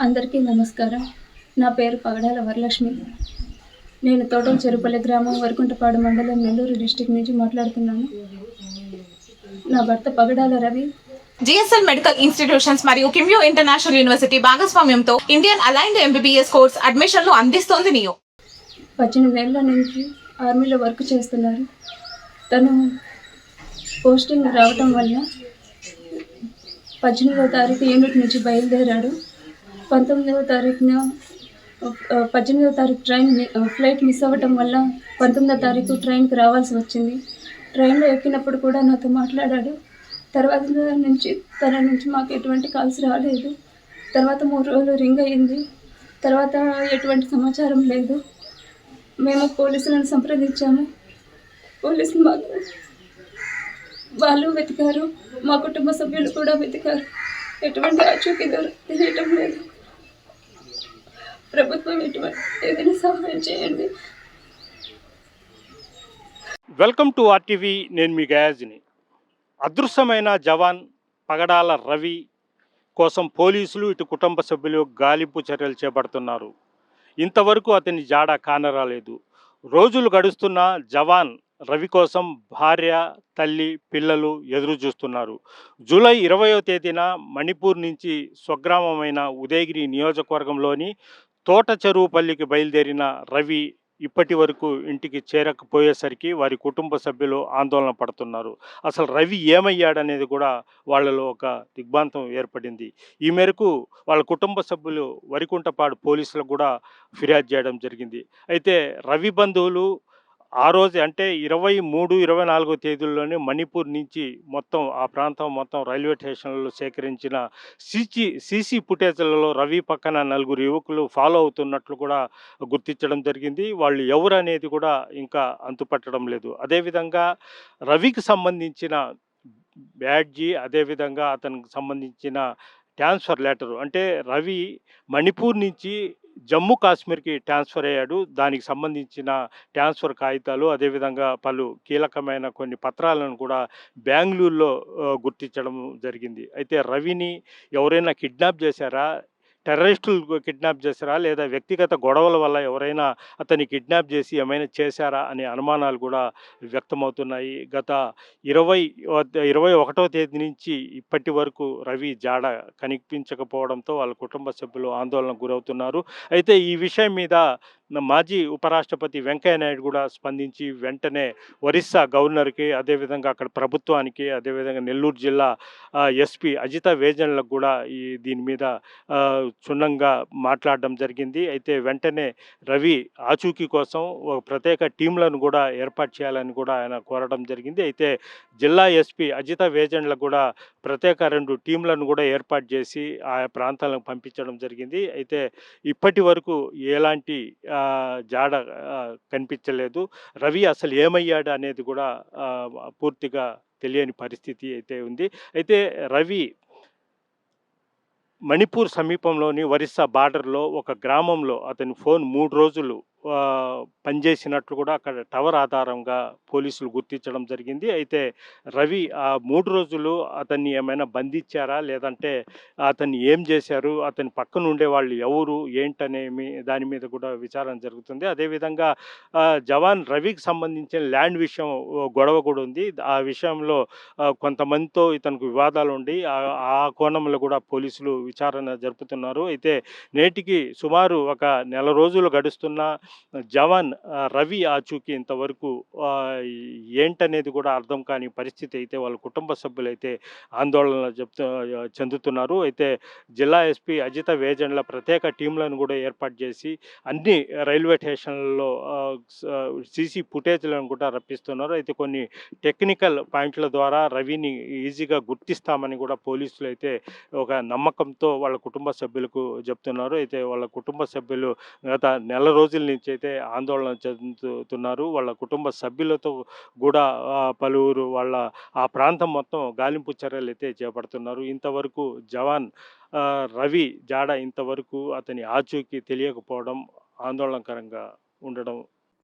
అందరికీ నమస్కారం. నా పేరు పగడాల వరలక్ష్మి. నేను తోటల చెరుపల్లి గ్రామం, వరకుంటపాడు మండలం, నెల్లూరు డిస్ట్రిక్ట్ నుంచి మాట్లాడుతున్నాను. నా భర్త పగడాల రవి జిఎస్ఎల్ మెడికల్ ఇన్స్టిట్యూషన్స్ మరియు కిమ్యూ ఇంటర్నేషనల్ యూనివర్సిటీ భాగస్వామ్యంతో ఇండియన్ అలైన్డ్ ఎంబీబీఎస్ కోర్స్ అడ్మిషన్లు అందిస్తోంది నియో. 18 ఏళ్ల నుంచి ఆర్మీలో వర్క్ చేస్తున్నారు. తను పోస్టింగ్ రావటం వల్ల 18వ తారీఖు యూనిట్ నుంచి బయలుదేరాడు. 19వ తారీఖున 18వ తారీఖు ఫ్లైట్ మిస్ అవ్వటం వల్ల 19వ తారీఖు ట్రైన్కి రావాల్సి వచ్చింది. ట్రైన్లో ఎక్కినప్పుడు కూడా నాతో మాట్లాడాడు. తర్వాత తన నుంచి మాకు ఎటువంటి కాల్స్ రాలేదు. తర్వాత 3 రోజులు రింగ్ అయ్యింది. తర్వాత ఎటువంటి సమాచారం లేదు. మేము పోలీసులను సంప్రదించాము. పోలీసులు వాళ్ళు వెతికారు, మా కుటుంబ సభ్యులు కూడా వెతికారు. ఎటువంటి ఆచూకీ తెలియటం లేదు. ప్రభుత్వం ఏదైనా సహాయం చేయండి. Welcome to RTV. నేను మీ గయాజ్ని. అదృశ్యమైన జవాన్ పగడాల రవి కోసం పోలీసులు ఇటు కుటుంబ సభ్యులు గాలింపు చర్యలు చేపడుతున్నారు. ఇంతవరకు అతని జాడ కానరాలేదు. రోజులు గడుస్తున్న జవాన్ రవి కోసం భార్య, తల్లి, పిల్లలు ఎదురు చూస్తున్నారు. జూలై 20వ తేదీన మణిపూర్ నుంచి స్వగ్రామమైన ఉదయగిరి నియోజకవర్గంలోని తోట చెరువుపల్లికి బయలుదేరిన రవి ఇప్పటి వరకు ఇంటికి చేరకపోయేసరికి వారి కుటుంబ సభ్యులు ఆందోళన పడుతున్నారు. అసలు రవి ఏమయ్యాడనేది కూడా వాళ్ళలో ఒక దిగ్భ్రాంతం ఏర్పడింది. ఈ మేరకు వాళ్ళ కుటుంబ సభ్యులు వరికుంటపాడు పోలీసులకు కూడా ఫిర్యాదు చేయడం జరిగింది. అయితే రవి బంధువులు ఆ రోజు అంటే 23, 24 తేదీల్లోనే మణిపూర్ నుంచి మొత్తం ఆ ప్రాంతం మొత్తం రైల్వే స్టేషన్లలో సేకరించిన సీసీ ఫుటేజ్లలో రవి పక్కన 4 యువకులు ఫాలో అవుతున్నట్లు కూడా గుర్తించడం జరిగింది. వాళ్ళు ఎవరు అనేది కూడా ఇంకా అంతుపట్టడం లేదు. అదేవిధంగా రవికి సంబంధించిన బ్యాడ్జీ, అదేవిధంగా అతనికి సంబంధించిన ట్రాన్స్ఫర్ లెటరు, అంటే రవి మణిపూర్ నుంచి జమ్మూ కాశ్మీర్కి ట్రాన్స్ఫర్ అయ్యాడు. దానికి సంబంధించిన ట్రాన్స్ఫర్ కాగితాలు, అదేవిధంగా పలు కీలకమైన కొన్ని పత్రాలను కూడా బెంగళూరులో గుర్తించడం జరిగింది. అయితే రవిని ఎవరైనా కిడ్నాప్ చేశారా, టెర్రరిస్టులు కిడ్నాప్ చేశారా, లేదా వ్యక్తిగత గొడవల వల్ల ఎవరైనా అతన్ని కిడ్నాప్ చేసి ఏమైనా చేశారా అనే అనుమానాలు కూడా వ్యక్తమవుతున్నాయి. గత 21వ తేదీ నుంచి ఇప్పటి వరకు రవి జాడ కనిపించకపోవడంతో వాళ్ళ కుటుంబ సభ్యులు ఆందోళనకు గురవుతున్నారు. అయితే ఈ విషయం మీద మాజీ ఉపరాష్ట్రపతి వెంకయ్య నాయుడు కూడా స్పందించి వెంటనే ఒరిస్సా గవర్నర్కి, అదేవిధంగా అక్కడ ప్రభుత్వానికి, అదేవిధంగా నెల్లూరు జిల్లా ఎస్పీ అజిత వేజన్లకు కూడా దీని మీద క్షుణ్ణంగా మాట్లాడడం జరిగింది. అయితే వెంటనే రవి ఆచూకీ కోసం ఒక ప్రత్యేక టీంలను కూడా ఏర్పాటు చేయాలని కూడా ఆయన కోరడం జరిగింది. అయితే జిల్లా ఎస్పీ అజిత వేజన్లకు కూడా ప్రత్యేక 2 టీంలను కూడా ఏర్పాటు చేసి ఆయా ప్రాంతాలకు పంపించడం జరిగింది. అయితే ఇప్పటి వరకు ఎలాంటి జాడ కనిపించలేదు. రవి అసలు ఏమయ్యాడు అనేది కూడా పూర్తిగా తెలియని పరిస్థితి అయితే ఉంది. అయితే రవి మణిపూర్ సమీపంలోని ఒరిస్సా బార్డర్లో ఒక గ్రామంలో అతని ఫోన్ 3 రోజులు పనిచేసినట్లు కూడా అక్కడ టవర్ ఆధారంగా పోలీసులు గుర్తించడం జరిగింది. అయితే రవి ఆ 3 రోజులు అతన్ని ఏమైనా బంధించారా, లేదంటే అతన్ని ఏం చేశారు, అతని పక్కన ఉండే వాళ్ళు ఎవరు ఏంటనేమి దాని మీద కూడా విచారణ జరుగుతుంది. అదేవిధంగా జవాన్ రవికి సంబంధించిన ల్యాండ్ విషయం గొడవ కూడా ఉంది. ఆ విషయంలో కొంతమందితో ఇతనికి వివాదాలు ఉండి ఆ కోణంలో కూడా పోలీసులు విచారణ జరుపుతున్నారు. అయితే నేటికి సుమారు ఒక నెల రోజులు గడుస్తున్న జవాన్ రవి ఆచూకీ ఇంతవరకు ఏంటనేది కూడా అర్థం కాని పరిస్థితి అయితే వాళ్ళ కుటుంబ సభ్యులైతే ఆందోళన చెందుతున్నారు. అయితే జిల్లా ఎస్పీ అజిత వేజన్ల ప్రత్యేక టీంలను కూడా ఏర్పాటు చేసి అన్ని రైల్వే స్టేషన్లలో సీసీ ఫుటేజ్లను కూడా రప్పిస్తున్నారు. అయితే కొన్ని టెక్నికల్ పాయింట్ల ద్వారా రవిని ఈజీగా గుర్తిస్తామని కూడా పోలీసులు అయితే ఒక నమ్మకంతో వాళ్ళ కుటుంబ సభ్యులకు చెప్తున్నారు. అయితే వాళ్ళ కుటుంబ సభ్యులు గత నెల రోజుల నుంచి అయితే ఆందోళన చెందుతున్నారు. వాళ్ళ కుటుంబ సభ్యులతో కూడా పలువురు వాళ్ళ ఆ ప్రాంతం మొత్తం గాలింపు చర్యలు అయితే చేపడుతున్నారు. ఇంతవరకు జవాన్ రవి జాడ ఇంతవరకు అతని ఆచూకీ తెలియకపోవడం ఆందోళనకరంగా ఉండడం